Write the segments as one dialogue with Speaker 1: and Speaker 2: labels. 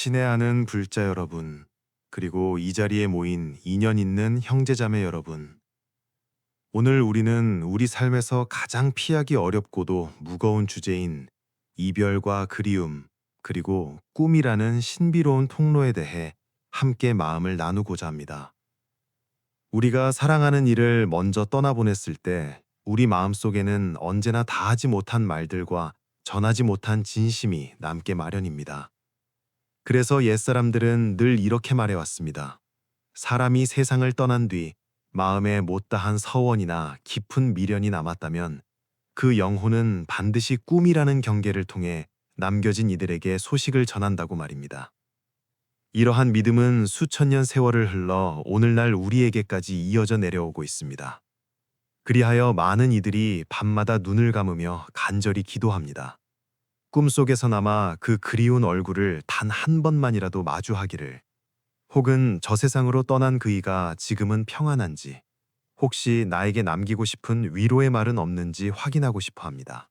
Speaker 1: 친애하는 불자 여러분, 그리고 이 자리에 모인 인연 있는 형제자매 여러분, 오늘 우리는 우리 삶에서 가장 피하기 어렵고도 무거운 주제인 이별과 그리움, 그리고 꿈이라는 신비로운 통로에 대해 함께 마음을 나누고자 합니다. 우리가 사랑하는 이를 먼저 떠나보냈을 때 우리 마음속에는 언제나 다하지 못한 말들과 전하지 못한 진심이 남게 마련입니다. 그래서 옛사람들은 늘 이렇게 말해왔습니다. 사람이 세상을 떠난 뒤 마음에 못다한 서원이나 깊은 미련이 남았다면 그 영혼은 반드시 꿈이라는 경계를 통해 남겨진 이들에게 소식을 전한다고 말입니다. 이러한 믿음은 수천 년 세월을 흘러 오늘날 우리에게까지 이어져 내려오고 있습니다. 그리하여 많은 이들이 밤마다 눈을 감으며 간절히 기도합니다. 꿈속에서나마 그 그리운 얼굴을 단 한 번만이라도 마주하기를, 혹은 저 세상으로 떠난 그이가 지금은 평안한지, 혹시 나에게 남기고 싶은 위로의 말은 없는지 확인하고 싶어 합니다.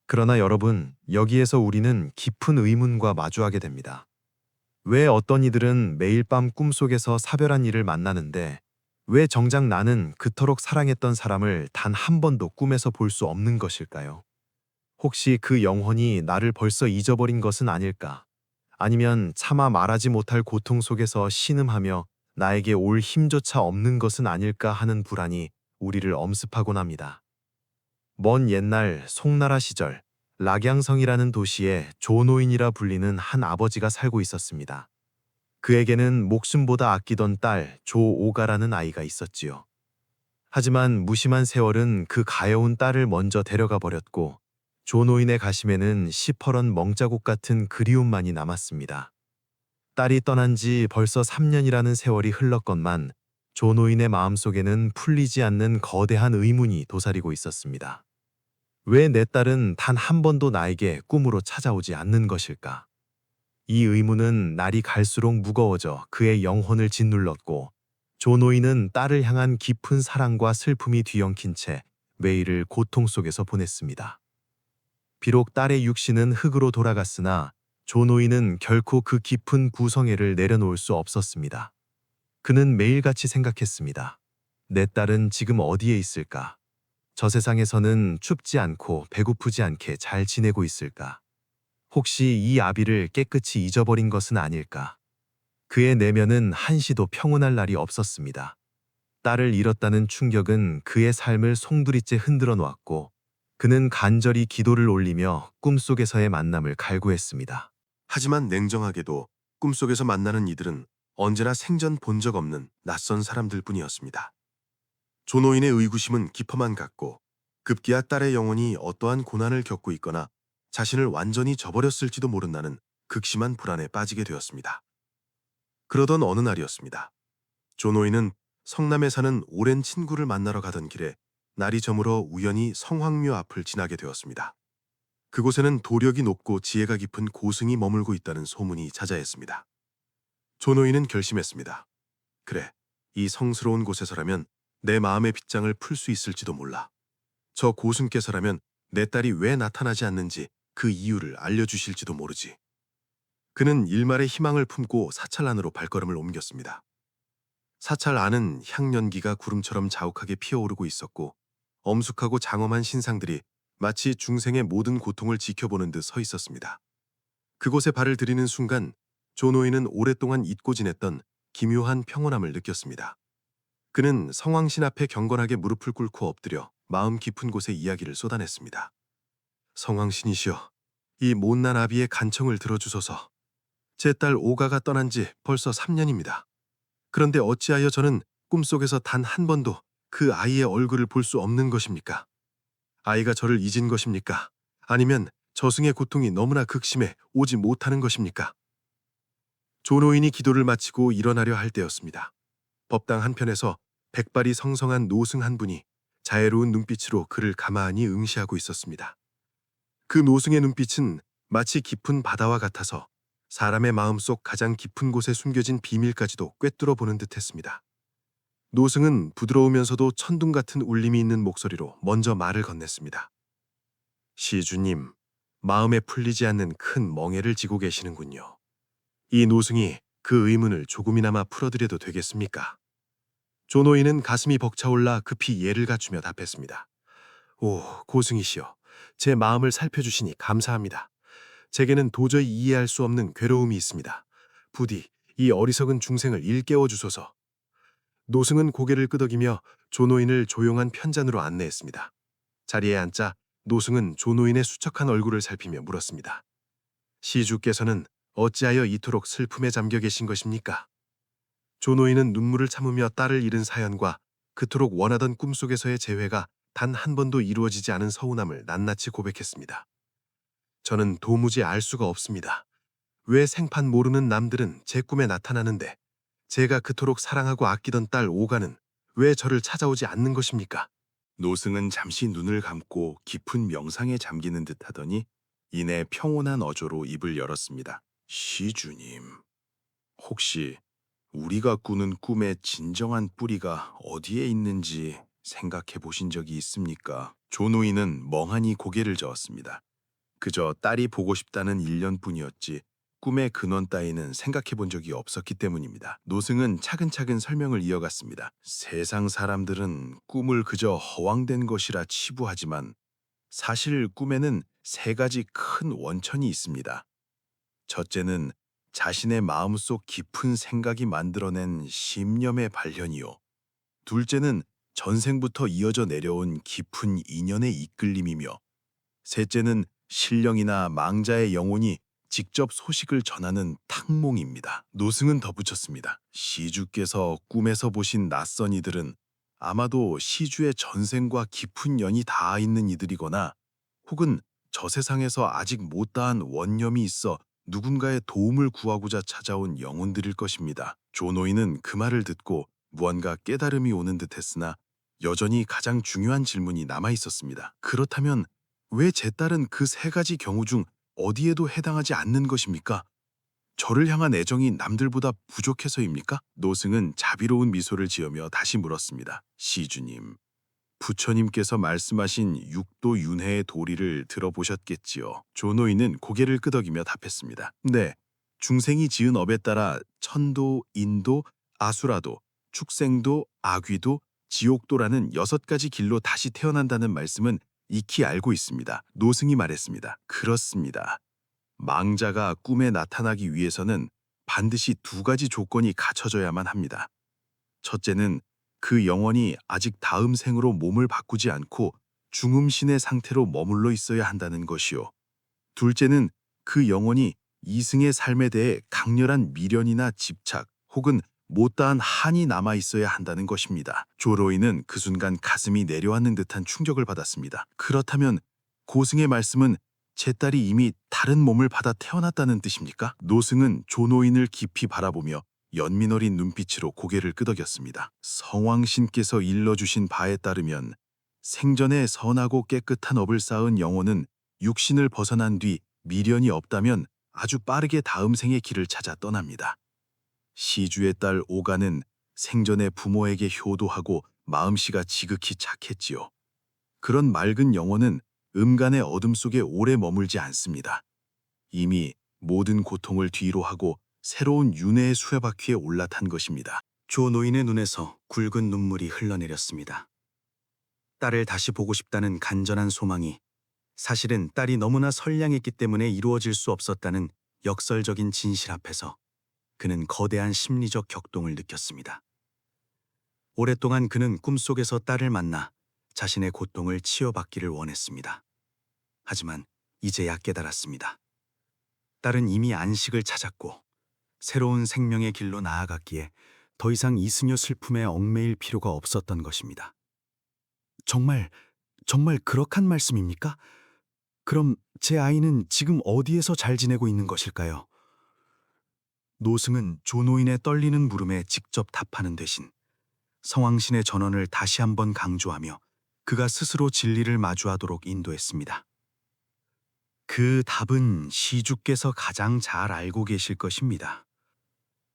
Speaker 1: 그러나 여러분, 여기에서 우리는 깊은 의문과 마주하게 됩니다. 왜 어떤 이들은 매일 밤 꿈속에서 사별한 이를 만나는데, 왜 정작 나는 그토록 사랑했던 사람을 단 한 번도 꿈에서 볼 수 없는 것일까요? 혹시 그 영혼이 나를 벌써 잊어버린 것은 아닐까? 아니면 차마 말하지 못할 고통 속에서 신음하며 나에게 올 힘조차 없는 것은 아닐까 하는 불안이 우리를 엄습하곤 합니다. 먼 옛날 송나라 시절 락양성이라는 도시에 조노인이라 불리는 한 아버지가 살고 있었습니다. 그에게는 목숨보다 아끼던 딸 조오가라는 아이가 있었지요. 하지만 무심한 세월은 그 가여운 딸을 먼저 데려가 버렸고 조노인의 가심에는 시퍼런 멍자국 같은 그리움만이 남았습니다. 딸이 떠난 지 벌써 3년이라는 세월이 흘렀건만 조노인의 마음속에는 풀리지 않는 거대한 의문이 도사리고 있었습니다. 왜 내 딸은 단 한 번도 나에게 꿈으로 찾아오지 않는 것일까? 이 의문은 날이 갈수록 무거워져 그의 영혼을 짓눌렀고, 조노인은 딸을 향한 깊은 사랑과 슬픔이 뒤엉킨 채 매일을 고통 속에서 보냈습니다. 비록 딸의 육신은 흙으로 돌아갔으나 조노인은 결코 그 깊은 구성애를 내려놓을 수 없었습니다. 그는 매일같이 생각했습니다. 내 딸은 지금 어디에 있을까? 저 세상에서는 춥지 않고 배고프지 않게 잘 지내고 있을까? 혹시 이 아비를 깨끗이 잊어버린 것은 아닐까? 그의 내면은 한시도 평온할 날이 없었습니다. 딸을 잃었다는 충격은 그의 삶을 송두리째 흔들어 놓았고, 그는 간절히 기도를 올리며 꿈속에서의 만남을 갈구했습니다. 하지만 냉정하게도 꿈속에서 만나는 이들은 언제나 생전 본 적 없는 낯선 사람들 뿐이었습니다. 조노인의 의구심은 깊어만 갔고, 급기야 딸의 영혼이 어떠한 고난을 겪고 있거나 자신을 완전히 저버렸을지도 모른다는 극심한 불안에 빠지게 되었습니다. 그러던 어느 날이었습니다. 조노인은 성남에 사는 오랜 친구를 만나러 가던 길에 날이 저물어 우연히 성황묘 앞을 지나게 되었습니다. 그곳에는 도력이 높고 지혜가 깊은 고승이 머물고 있다는 소문이 자자했습니다. 조노인은 결심했습니다. 그래, 이 성스러운 곳에서라면 내 마음의 빗장을 풀 수 있을지도 몰라. 저 고승께서라면 내 딸이 왜 나타나지 않는지 그 이유를 알려주실지도 모르지. 그는 일말의 희망을 품고 사찰 안으로 발걸음을 옮겼습니다. 사찰 안은 향연기가 구름처럼 자욱하게 피어오르고 있었고, 엄숙하고 장엄한 신상들이 마치 중생의 모든 고통을 지켜보는 듯 서 있었습니다. 그곳에 발을 들이는 순간 조노인은 오랫동안 잊고 지냈던 기묘한 평온함을 느꼈습니다. 그는 성황신 앞에 경건하게 무릎을 꿇고 엎드려 마음 깊은 곳에 이야기를 쏟아냈습니다. 성황신이시여, 이 못난 아비의 간청을 들어주소서. 제 딸 오가가 떠난 지 벌써 3년입니다. 그런데 어찌하여 저는 꿈속에서 단 한 번도 그 아이의 얼굴을 볼 수 없는 것입니까? 아이가 저를 잊은 것입니까? 아니면 저승의 고통이 너무나 극심해 오지 못하는 것입니까? 조노인이 기도를 마치고 일어나려 할 때였습니다. 법당 한편에서 백발이 성성한 노승 한 분이 자애로운 눈빛으로 그를 가만히 응시하고 있었습니다. 그 노승의 눈빛은 마치 깊은 바다와 같아서 사람의 마음속 가장 깊은 곳에 숨겨진 비밀까지도 꿰뚫어 보는 듯했습니다. 노승은 부드러우면서도 천둥 같은 울림이 있는 목소리로 먼저 말을 건넸습니다. 시주님, 마음에 풀리지 않는 큰 멍에를 지고 계시는군요.
Speaker 2: 이 노승이 그 의문을 조금이나마 풀어드려도 되겠습니까? 조노인은 가슴이 벅차올라 급히 예를 갖추며 답했습니다. 오, 고승이시여. 제 마음을 살펴주시니 감사합니다. 제게는 도저히 이해할 수 없는 괴로움이 있습니다. 부디 이 어리석은 중생을 일깨워 주소서. 노승은 고개를 끄덕이며 조노인을 조용한 편잔으로 안내했습니다. 자리에 앉자 노승은 조노인의 수척한 얼굴을 살피며 물었습니다. 시주께서는 어찌하여 이토록 슬픔에 잠겨 계신 것입니까? 조노인은 눈물을 참으며 딸을 잃은 사연과 그토록 원하던 꿈속에서의 재회가 단 한 번도 이루어지지 않은 서운함을 낱낱이 고백했습니다. 저는 도무지 알 수가 없습니다. 왜 생판 모르는 남들은 제 꿈에 나타나는데 제가 그토록 사랑하고 아끼던 딸 오가는 왜 저를 찾아오지 않는 것입니까?
Speaker 3: 노승은 잠시 눈을 감고 깊은 명상에 잠기는 듯 하더니 이내 평온한 어조로 입을 열었습니다. 시주님, 혹시 우리가 꾸는 꿈의 진정한 뿌리가 어디에 있는지 생각해 보신 적이 있습니까? 조노인은 멍하니 고개를 저었습니다. 그저 딸이 보고 싶다는 일념뿐이었지 꿈의 근원 따위는 생각해 본 적이 없었기 때문입니다. 노승은 차근차근 설명을 이어갔습니다. 세상 사람들은 꿈을 그저 허황된 것이라 치부하지만 사실 꿈에는 세 가지 큰 원천이 있습니다. 첫째는 자신의 마음속 깊은 생각이 만들어낸 심념의 발현이요. 둘째는 전생부터 이어져 내려온 깊은 인연의 이끌림이며 셋째는 신령이나 망자의 영혼이 직접 소식을 전하는 탁몽입니다. 노승은 덧붙였습니다. 시주께서 꿈에서 보신 낯선 이들은 아마도 시주의 전생과 깊은 연이 닿아 있는 이들이거나 혹은 저 세상에서 아직 못다한 원념이 있어 누군가의 도움을 구하고자 찾아온 영혼들일 것입니다. 조노인은 그 말을 듣고 무언가 깨달음이 오는 듯했으나 여전히 가장 중요한 질문이 남아 있었습니다. 그렇다면 왜 제 딸은 그 세 가지 경우 중 어디에도 해당하지 않는 것입니까? 저를 향한 애정이 남들보다 부족해서입니까? 노승은 자비로운 미소를 지으며 다시 물었습니다. 시주님, 부처님께서 말씀하신 육도 윤회의 도리를 들어보셨겠지요. 조노인은 고개를 끄덕이며 답했습니다. 네, 중생이 지은 업에 따라 천도, 인도, 아수라도, 축생도, 아귀도, 지옥도라는 6가지 길로 다시 태어난다는 말씀은 익히 알고 있습니다. 노승이 말했습니다. 그렇습니다. 망자가 꿈에 나타나기 위해서는 반드시 2가지 조건이 갖춰져야만 합니다. 첫째는 그 영혼이 아직 다음 생으로 몸을 바꾸지 않고 중음신의 상태로 머물러 있어야 한다는 것이요. 둘째는 그 영혼이 이승의 삶에 대해 강렬한 미련이나 집착 혹은 못다한 한이 남아 있어야 한다는 것입니다. 조로인은 그 순간 가슴이 내려앉는 듯한 충격을 받았습니다. 그렇다면 고승의 말씀은 제 딸이 이미 다른 몸을 받아 태어났다는 뜻입니까? 노승은 조노인을 깊이 바라보며 연민 어린 눈빛으로 고개를 끄덕였습니다. 성왕신께서 일러주신 바에 따르면 생전에 선하고 깨끗한 업을 쌓은 영혼은 육신을 벗어난 뒤 미련이 없다면 아주 빠르게 다음 생의 길을 찾아 떠납니다. 시주의 딸 오가는 생전에 부모에게 효도하고 마음씨가 지극히 착했지요. 그런 맑은 영혼은 음간의 어둠 속에 오래 머물지 않습니다. 이미 모든 고통을 뒤로 하고 새로운 윤회의 수레바퀴에 올라탄 것입니다.
Speaker 4: 조노인의 눈에서 굵은 눈물이 흘러내렸습니다. 딸을 다시 보고 싶다는 간절한 소망이 사실은 딸이 너무나 선량했기 때문에 이루어질 수 없었다는 역설적인 진실 앞에서 그는 거대한 심리적 격동을 느꼈습니다. 오랫동안 그는 꿈속에서 딸을 만나 자신의 고통을 치유받기를 원했습니다. 하지만 이제야 깨달았습니다. 딸은 이미 안식을 찾았고 새로운 생명의 길로 나아갔기에 더 이상 이승효 슬픔에 얽매일 필요가 없었던 것입니다. 정말 그럭한 말씀입니까? 그럼 제 아이는 지금 어디에서 잘 지내고 있는 것일까요? 노승은 조노인의 떨리는 물음에 직접 답하는 대신 성왕신의 전언을 다시 한번 강조하며 그가 스스로 진리를 마주하도록 인도했습니다. 그 답은 시주께서 가장 잘 알고 계실 것입니다.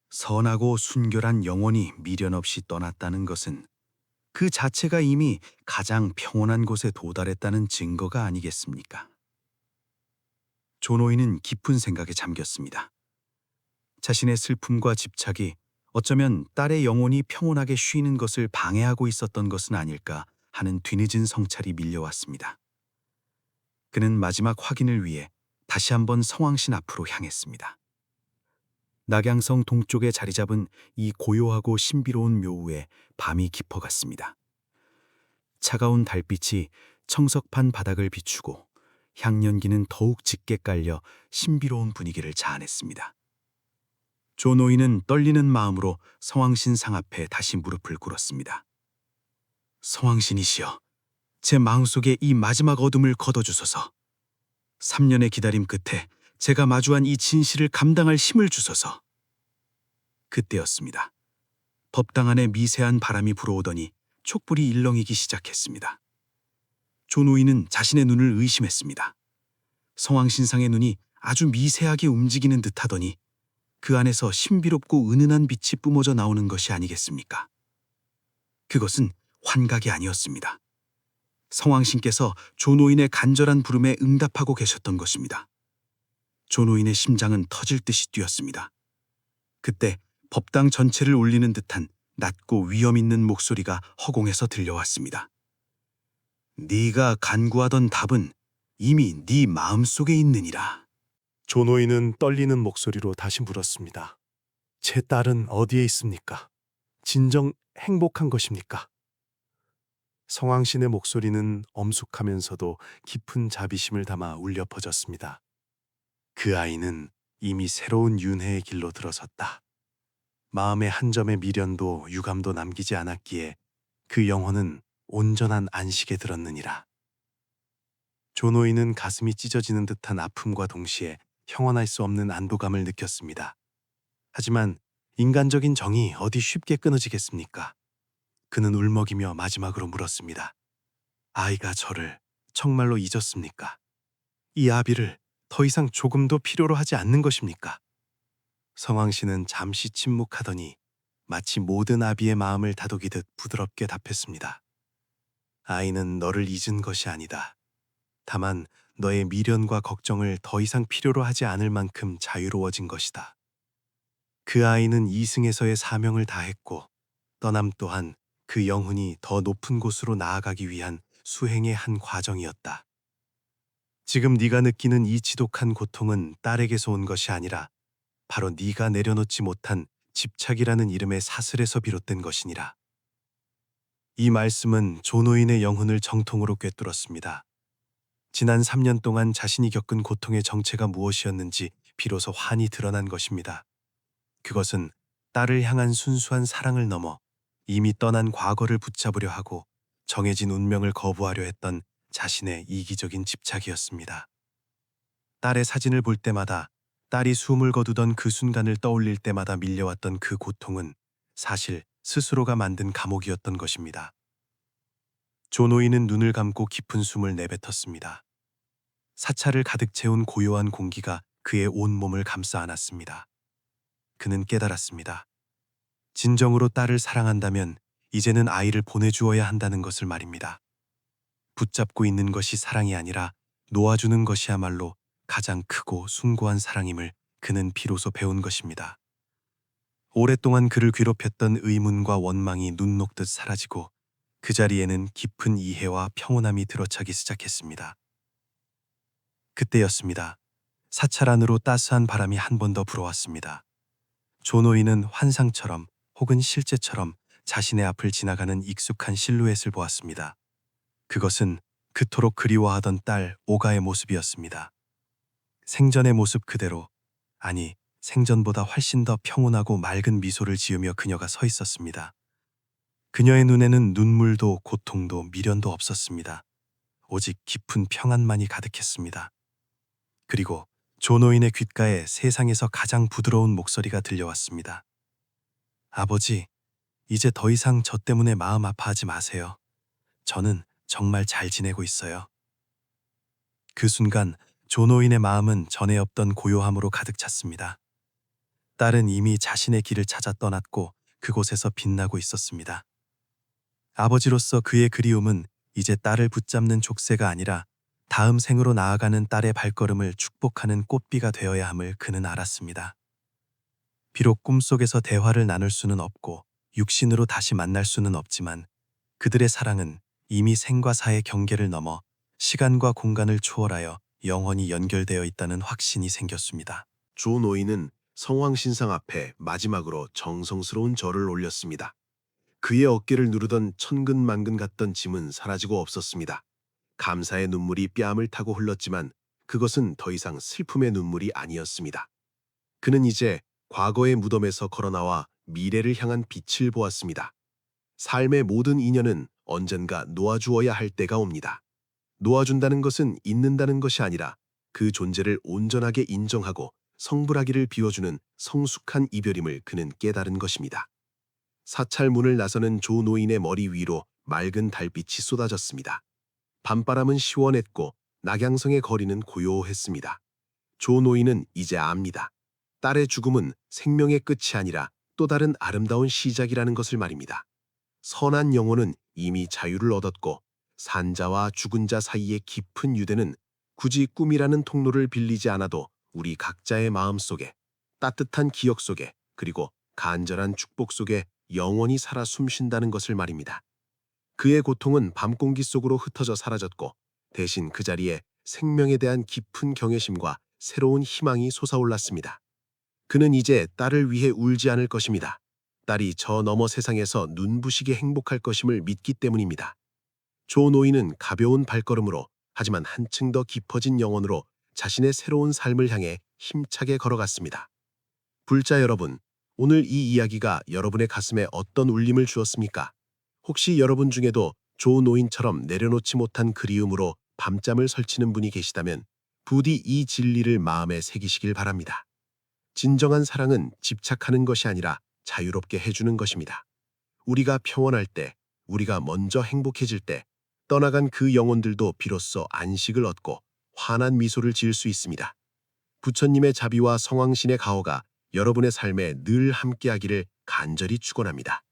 Speaker 4: 선하고 순결한 영혼이 미련 없이 떠났다는 것은 그 자체가 이미 가장 평온한 곳에 도달했다는 증거가 아니겠습니까? 조노인은 깊은 생각에 잠겼습니다. 자신의 슬픔과 집착이 어쩌면 딸의 영혼이 평온하게 쉬는 것을 방해하고 있었던 것은 아닐까 하는 뒤늦은 성찰이 밀려왔습니다. 그는 마지막 확인을 위해 다시 한번 성왕신 앞으로 향했습니다. 낙양성 동쪽에 자리 잡은 이 고요하고 신비로운 묘우에 밤이 깊어갔습니다. 차가운 달빛이 청석판 바닥을 비추고 향연기는 더욱 짙게 깔려 신비로운 분위기를 자아냈습니다. 조노인은 떨리는 마음으로 성왕신 상 앞에 다시 무릎을 꿇었습니다. 성왕신이시여, 제 마음속에 이 마지막 어둠을 걷어주소서. 3년의 기다림 끝에 제가 마주한 이 진실을 감당할 힘을 주소서. 그때였습니다. 법당 안에 미세한 바람이 불어오더니 촛불이 일렁이기 시작했습니다. 조노인은 자신의 눈을 의심했습니다. 성왕신상의 눈이 아주 미세하게 움직이는 듯하더니 그 안에서 신비롭고 은은한 빛이 뿜어져 나오는 것이 아니겠습니까? 그것은 환각이 아니었습니다. 성왕신께서 조노인의 간절한 부름에 응답하고 계셨던 것입니다. 조노인의 심장은 터질 듯이 뛰었습니다. 그때 법당 전체를 울리는 듯한 낮고 위험 있는 목소리가 허공에서 들려왔습니다. 네가 간구하던 답은 이미 네 마음속에 있느니라.
Speaker 2: 조노인은 떨리는 목소리로 다시 물었습니다. 제 딸은 어디에 있습니까? 진정 행복한 것입니까? 성왕신의 목소리는 엄숙하면서도 깊은 자비심을 담아 울려 퍼졌습니다. 그 아이는 이미 새로운 윤회의 길로 들어섰다. 마음의 한 점의 미련도 유감도 남기지 않았기에 그 영혼은 온전한 안식에 들었느니라. 조노인은 가슴이 찢어지는 듯한 아픔과 동시에 형언할 수 없는 안도감을 느꼈습니다. 하지만 인간적인 정이 어디 쉽게 끊어지겠습니까? 그는 울먹이며 마지막으로 물었습니다. 아이가 저를 정말로 잊었습니까? 이 아비를 더 이상 조금도 필요로 하지 않는 것입니까? 성왕씨는 잠시 침묵하더니 마치 모든 아비의 마음을 다독이듯 부드럽게 답했습니다. 아이는 너를 잊은 것이 아니다. 다만 너의 미련과 걱정을 더 이상 필요로 하지 않을 만큼 자유로워진 것이다. 그 아이는 이승에서의 사명을 다했고 떠남 또한 그 영혼이 더 높은 곳으로 나아가기 위한 수행의 한 과정이었다. 지금 네가 느끼는 이 지독한 고통은 딸에게서 온 것이 아니라 바로 네가 내려놓지 못한 집착이라는 이름의 사슬에서 비롯된 것이니라. 이 말씀은 조노인의 영혼을 정통으로 꿰뚫었습니다. 지난 3년 동안 자신이 겪은 고통의 정체가 무엇이었는지 비로소 환히 드러난 것입니다. 그것은 딸을 향한 순수한 사랑을 넘어 이미 떠난 과거를 붙잡으려 하고 정해진 운명을 거부하려 했던 자신의 이기적인 집착이었습니다. 딸의 사진을 볼 때마다 딸이 숨을 거두던 그 순간을 떠올릴 때마다 밀려왔던 그 고통은 사실 스스로가 만든 감옥이었던 것입니다. 조노인은 눈을 감고 깊은 숨을 내뱉었습니다. 사찰을 가득 채운 고요한 공기가 그의 온몸을 감싸 안았습니다. 그는 깨달았습니다. 진정으로 딸을 사랑한다면 이제는 아이를 보내주어야 한다는 것을 말입니다. 붙잡고 있는 것이 사랑이 아니라 놓아주는 것이야말로 가장 크고 숭고한 사랑임을 그는 비로소 배운 것입니다. 오랫동안 그를 괴롭혔던 의문과 원망이 눈 녹듯 사라지고 그 자리에는 깊은 이해와 평온함이 들어차기 시작했습니다. 그때였습니다. 사찰 안으로 따스한 바람이 한 번 더 불어왔습니다. 조노인은 환상처럼 혹은 실제처럼 자신의 앞을 지나가는 익숙한 실루엣을 보았습니다. 그것은 그토록 그리워하던 딸 오가의 모습이었습니다. 생전의 모습 그대로, 아니 생전보다 훨씬 더 평온하고 맑은 미소를 지으며 그녀가 서 있었습니다. 그녀의 눈에는 눈물도 고통도 미련도 없었습니다. 오직 깊은 평안만이 가득했습니다. 그리고 조노인의 귓가에 세상에서 가장 부드러운 목소리가 들려왔습니다. 아버지, 이제 더 이상 저 때문에 마음 아파하지 마세요. 저는 정말 잘 지내고 있어요. 그 순간 조노인의 마음은 전에 없던 고요함으로 가득 찼습니다. 딸은 이미 자신의 길을 찾아 떠났고 그곳에서 빛나고 있었습니다. 아버지로서 그의 그리움은 이제 딸을 붙잡는 족쇄가 아니라 다음 생으로 나아가는 딸의 발걸음을 축복하는 꽃비가 되어야 함을 그는 알았습니다.
Speaker 5: 비록 꿈속에서 대화를 나눌 수는 없고 육신으로 다시 만날 수는 없지만 그들의 사랑은 이미 생과 사의 경계를 넘어 시간과 공간을 초월하여 영원히 연결되어 있다는 확신이 생겼습니다.
Speaker 2: 조 노인은 성왕신상 앞에 마지막으로 정성스러운 절을 올렸습니다. 그의 어깨를 누르던 천근만근 같던 짐은 사라지고 없었습니다. 감사의 눈물이 뺨을 타고 흘렀지만 그것은 더 이상 슬픔의 눈물이 아니었습니다. 그는 이제 과거의 무덤에서 걸어나와 미래를 향한 빛을 보았습니다. 삶의 모든 인연은 언젠가 놓아주어야 할 때가 옵니다. 놓아준다는 것은 잊는다는 것이 아니라 그 존재를 온전하게 인정하고 성불하기를 비워주는 성숙한 이별임을 그는 깨달은 것입니다. 사찰 문을 나서는 조 노인의 머리 위로 맑은 달빛이 쏟아졌습니다. 밤바람은 시원했고 낙양성의 거리는 고요했습니다. 조 노인은 이제 압니다. 딸의 죽음은 생명의 끝이 아니라 또 다른 아름다운 시작이라는 것을 말입니다. 선한 영혼은 이미 자유를 얻었고 산자와 죽은 자 사이의 깊은 유대는 굳이 꿈이라는 통로를 빌리지 않아도 우리 각자의 마음 속에, 따뜻한 기억 속에, 그리고 간절한 축복 속에 영원히 살아 숨쉰다는 것을 말입니다. 그의 고통은 밤공기 속으로 흩어져 사라졌고 대신 그 자리에 생명에 대한 깊은 경외심과 새로운 희망이 솟아올랐습니다. 그는 이제 딸을 위해 울지 않을 것입니다. 딸이 저 너머 세상에서 눈부시게 행복할 것임을 믿기 때문입니다. 조 노인은 가벼운 발걸음으로 하지만 한층 더 깊어진 영혼으로 자신의 새로운 삶을 향해 힘차게 걸어갔습니다. 불자 여러분, 오늘 이 이야기가 여러분의 가슴에 어떤 울림을 주었습니까? 혹시 여러분 중에도 조 노인처럼 내려놓지 못한 그리움으로 밤잠을 설치는 분이 계시다면 부디 이 진리를 마음에 새기시길 바랍니다. 진정한 사랑은 집착하는 것이 아니라 자유롭게 해주는 것입니다. 우리가 평온할 때, 우리가 먼저 행복해질 때 떠나간 그 영혼들도 비로소 안식을 얻고 환한 미소를 지을 수 있습니다. 부처님의 자비와 성왕신의 가호가 여러분의 삶에 늘 함께하기를 간절히 축원합니다.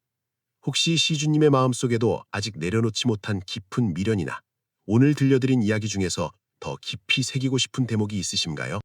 Speaker 2: 혹시 시주님의 마음속에도 아직 내려놓지 못한 깊은 미련이나 오늘 들려드린 이야기 중에서 더 깊이 새기고 싶은 대목이 있으신가요?